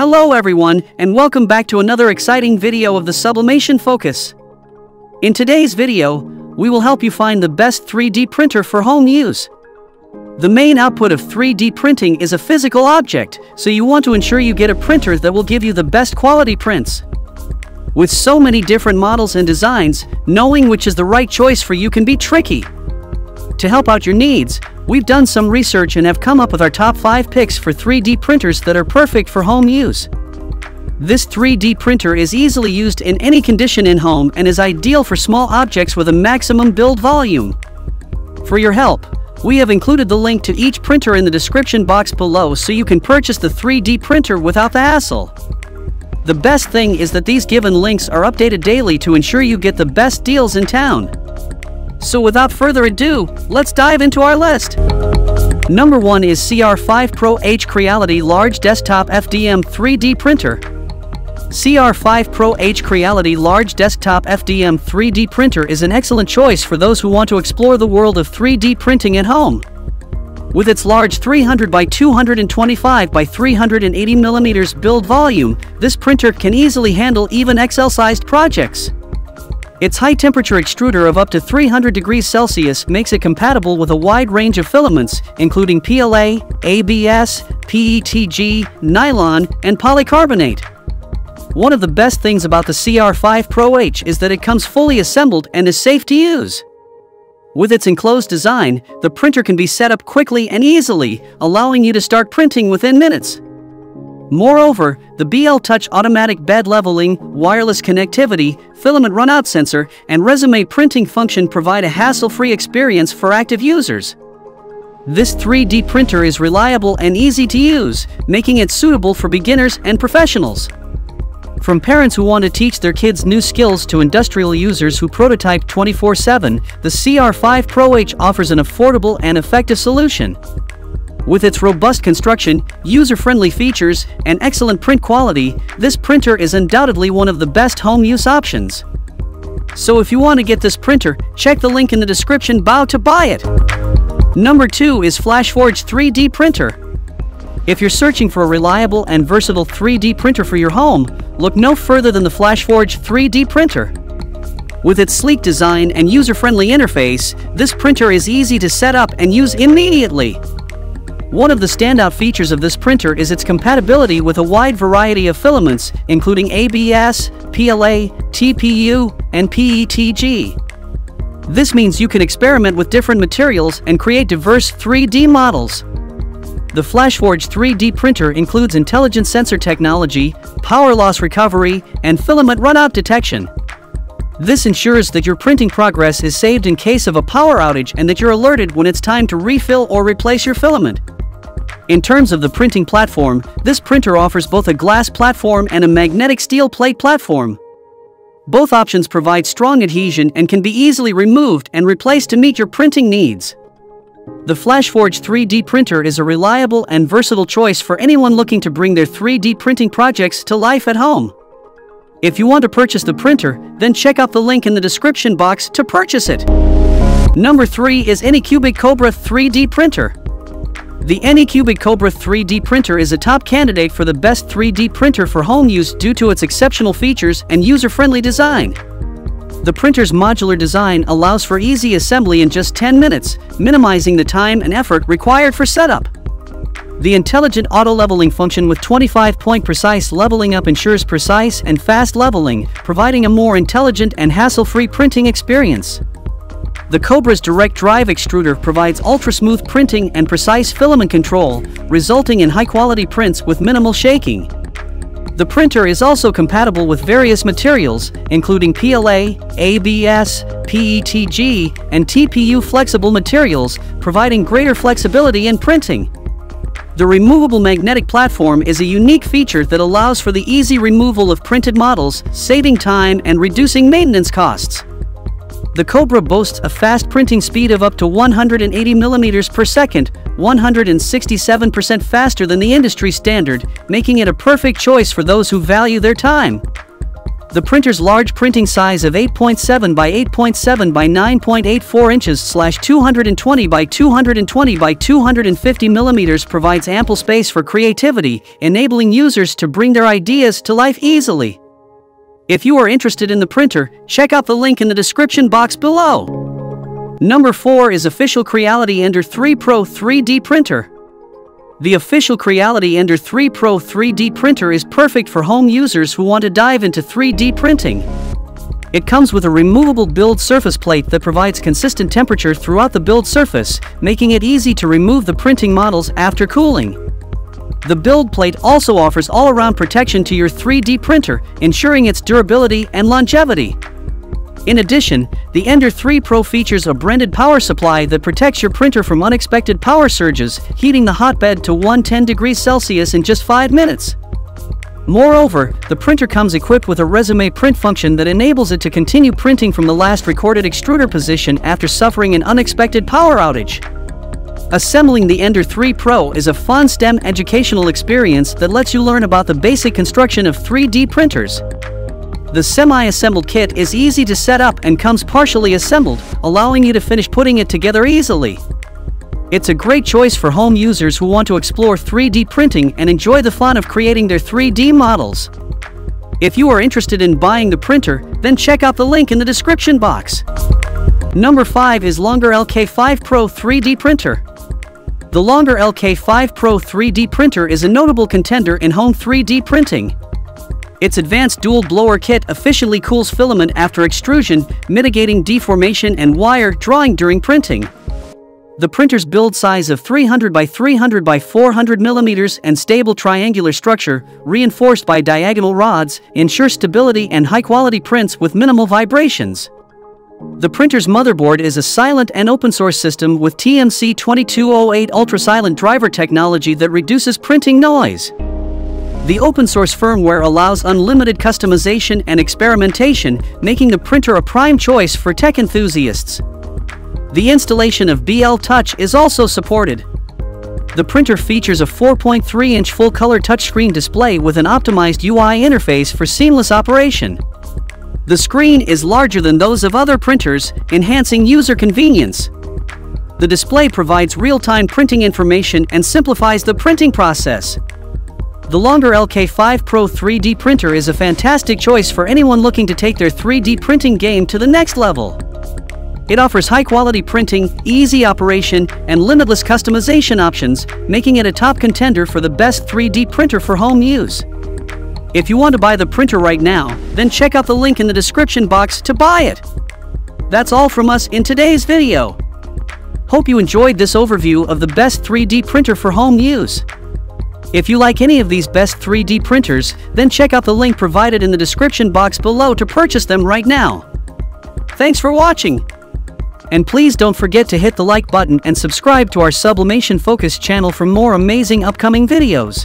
Hello everyone, and welcome back to another exciting video of the Sublimation Focus. In today's video, we will help you find the best 3D printer for home use. The main output of 3D printing is a physical object, so you want to ensure you get a printer that will give you the best quality prints. With so many different models and designs, knowing which is the right choice for you can be tricky. To help out your needs, we've done some research and have come up with our top 5 picks for 3D printers that are perfect for home use. This 3D printer is easily used in any condition in home and is ideal for small objects with a maximum build volume. For your help, we have included the link to each printer in the description box below so you can purchase the 3D printer without the hassle. The best thing is that these given links are updated daily to ensure you get the best deals in town. So without further ado, let's dive into our list. Number 1 is CR5 Pro H Creality Large Desktop FDM 3D Printer. CR5 Pro H Creality Large Desktop FDM 3D Printer is an excellent choice for those who want to explore the world of 3D printing at home. With its large 300 by 225 by 380 mm build volume, this printer can easily handle even XL-sized projects. Its high-temperature extruder of up to 300 degrees Celsius makes it compatible with a wide range of filaments, including PLA, ABS, PETG, nylon, and polycarbonate. One of the best things about the CR5 Pro H is that it comes fully assembled and is safe to use. With its enclosed design, the printer can be set up quickly and easily, allowing you to start printing within minutes. Moreover, the BL Touch automatic bed leveling, wireless connectivity, filament runout sensor, and resume printing function provide a hassle-free experience for active users. This 3D printer is reliable and easy to use, making it suitable for beginners and professionals. From parents who want to teach their kids new skills to industrial users who prototype 24/7, the CR5 Pro H offers an affordable and effective solution. With its robust construction, user-friendly features, and excellent print quality, this printer is undoubtedly one of the best home use options. So if you want to get this printer, check the link in the description below to buy it. Number 2 is FlashForge 3D Printer. If you're searching for a reliable and versatile 3D printer for your home, look no further than the FlashForge 3D Printer. With its sleek design and user-friendly interface, this printer is easy to set up and use immediately. One of the standout features of this printer is its compatibility with a wide variety of filaments, including ABS, PLA, TPU, and PETG. This means you can experiment with different materials and create diverse 3D models. The FlashForge 3D printer includes intelligent sensor technology, power loss recovery, and filament runout detection. This ensures that your printing progress is saved in case of a power outage and that you're alerted when it's time to refill or replace your filament. In terms of the printing platform, this printer offers both a glass platform and a magnetic steel plate platform. Both options provide strong adhesion and can be easily removed and replaced to meet your printing needs. The FlashForge 3D printer is a reliable and versatile choice for anyone looking to bring their 3D printing projects to life at home. If you want to purchase the printer, then check out the link in the description box to purchase it. Number 3 is Anycubic Cobra 3D Printer. The Anycubic Cobra 3D printer is a top candidate for the best 3D printer for home use due to its exceptional features and user-friendly design. The printer's modular design allows for easy assembly in just 10 minutes, minimizing the time and effort required for setup. The intelligent auto-leveling function with 25-point precise leveling up ensures precise and fast leveling, providing a more intelligent and hassle-free printing experience. The Cobra's direct drive extruder provides ultra-smooth printing and precise filament control, resulting in high-quality prints with minimal shaking. The printer is also compatible with various materials, including PLA, ABS, PETG, and TPU flexible materials, providing greater flexibility in printing. The removable magnetic platform is a unique feature that allows for the easy removal of printed models, saving time and reducing maintenance costs. The Cobra boasts a fast printing speed of up to 180 mm per second, 167% faster than the industry standard, making it a perfect choice for those who value their time. The printer's large printing size of 8.7 by 8.7 by 9.84 inches / 220 by 220 by 250 millimeters provides ample space for creativity, enabling users to bring their ideas to life easily. If you are interested in the printer, check out the link in the description box below. Number 4 is Official Creality Ender 3 Pro 3D Printer. The Official Creality Ender 3 Pro 3D printer is perfect for home users who want to dive into 3D printing. It comes with a removable build surface plate that provides consistent temperature throughout the build surface, making it easy to remove the printing models after cooling. The build plate also offers all-around protection to your 3D printer, ensuring its durability and longevity. In addition, the Ender 3 Pro features a branded power supply that protects your printer from unexpected power surges, heating the hotbed to 110 degrees Celsius in just 5 minutes. Moreover, the printer comes equipped with a resume print function that enables it to continue printing from the last recorded extruder position after suffering an unexpected power outage. Assembling the Ender 3 Pro is a fun STEM educational experience that lets you learn about the basic construction of 3D printers. The semi-assembled kit is easy to set up and comes partially assembled, allowing you to finish putting it together easily. It's a great choice for home users who want to explore 3D printing and enjoy the fun of creating their 3D models. If you are interested in buying the printer, then check out the link in the description box. Number 5 is Longer LK5 Pro 3D Printer. The Longer LK5 Pro 3D printer is a notable contender in home 3D printing. Its advanced dual blower kit efficiently cools filament after extrusion, mitigating deformation and wire drawing during printing. The printer's build size of 300 by 300 by 400 millimeters and stable triangular structure, reinforced by diagonal rods, ensures stability and high-quality prints with minimal vibrations. The printer's motherboard is a silent and open-source system with TMC2208 ultra-silent driver technology that reduces printing noise. The open-source firmware allows unlimited customization and experimentation, making the printer a prime choice for tech enthusiasts. The installation of BL Touch is also supported. The printer features a 4.3-inch full-color touchscreen display with an optimized UI interface for seamless operation. The screen is larger than those of other printers, enhancing user convenience. The display provides real-time printing information and simplifies the printing process. The Longer LK5 Pro 3D printer is a fantastic choice for anyone looking to take their 3D printing game to the next level. It offers high-quality printing, easy operation, and limitless customization options, making it a top contender for the best 3D printer for home use. If you want to buy the printer right now, then check out the link in the description box to buy it. That's all from us in today's video. Hope you enjoyed this overview of the best 3D printer for home use. If you like any of these best 3D printers, then check out the link provided in the description box below to purchase them right now. Thanks for watching! And please don't forget to hit the like button and subscribe to our Sublimation Focus channel for more amazing upcoming videos.